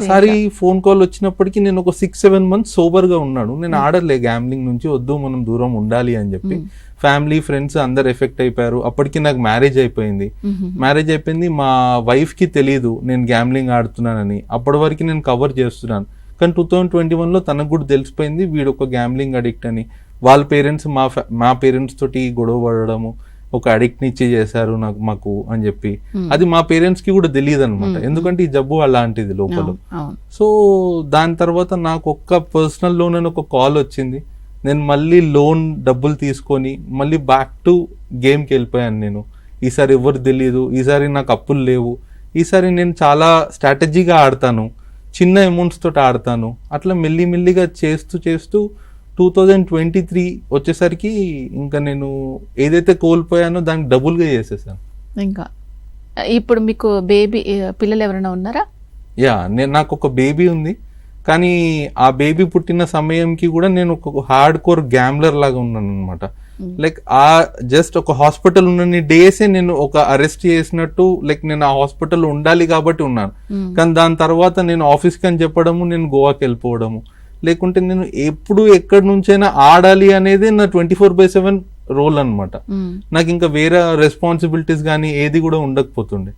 సారి phone call వచ్చినప్పటికీ నేను ఒక 6-7 months సోబర్ గా ఉన్నాను. నేను ఆడలే గ్యాంబ్లింగ్ నుంచి, వద్దు మనం దూరం ఉండాలి అని చెప్పి. ఫ్యామిలీ ఫ్రెండ్స్ అందరు ఎఫెక్ట్ అయిపోయారు. అప్పటికి నాకు మ్యారేజ్ అయిపోయింది. మా వైఫ్ కి తెలియదు నేను గ్యాంబ్లింగ్ ఆడుతున్నానని. అప్పటి వరకు నేను కవర్ చేస్తున్నాను. కానీ 2021లో తనకు కూడా తెలిసిపోయింది వీడు ఒక గ్యాంబ్లింగ్ అడిక్ట్ అని. వాళ్ళ పేరెంట్స్ మా పేరెంట్స్ తోటి గొడవ పడడము, ఒక అడిక్ట్ నిచ్చి చేశారు మాకు అని చెప్పి. అది మా పేరెంట్స్ కి కూడా తెలియదు అనమాట, ఎందుకంటే ఈ జబ్బు అలాంటిది లోపల. సో దాని తర్వాత నాకు ఒక్క పర్సనల్ లోన్ అని ఒక కాల్ వచ్చింది. నేను మళ్ళీ లోన్ డబ్బులు తీసుకొని మళ్ళీ బ్యాక్ టు గేమ్కి వెళ్ళిపోయాను నేను. ఈసారి ఎవరు తెలియదు, ఈసారి నాకు అప్పులు లేవు, ఈసారి నేను చాలా స్ట్రాటజీగా ఆడతాను, చిన్న అమౌంట్స్ తోటి ఆడతాను. అట్లా మెల్లిమెల్లిగా చేస్తూ 2023 వచ్చేసరికి ఇంకా నేను ఏదైతే కోల్పోయానో దానికి డబుల్గా చేసేసాను. ఇంకా ఇప్పుడు మీకు పిల్లలు ఎవరైనా ఉన్నారా? నాకు ఒక బేబీ ఉంది. కానీ ఆ బేబీ పుట్టిన సమయంకి కూడా నేను ఒక హార్డ్ కోర్ గ్యాంబ్లర్ లాగా ఉన్నాను అనమాట. లైక్ ఆ జస్ట్ ఒక హాస్పిటల్ ఉన్న డేసే నేను ఒక అరెస్ట్ చేసినట్టు, లైక్ నేను ఆ హాస్పిటల్ ఉండాలి కాబట్టి ఉన్నాను. కానీ దాని తర్వాత నేను ఆఫీస్కి అని చెప్పడము, నేను గోవాకి వెళ్ళిపోవడము, లేకుంటే నేను ఎప్పుడు ఎక్కడి నుంచైనా ఆడాలి అనేది నా 24/7 రోల్ అనమాట. నాకు ఇంకా వేరే రెస్పాన్సిబిలిటీస్ కానీ ఏది కూడా ఉండకపోతుండే.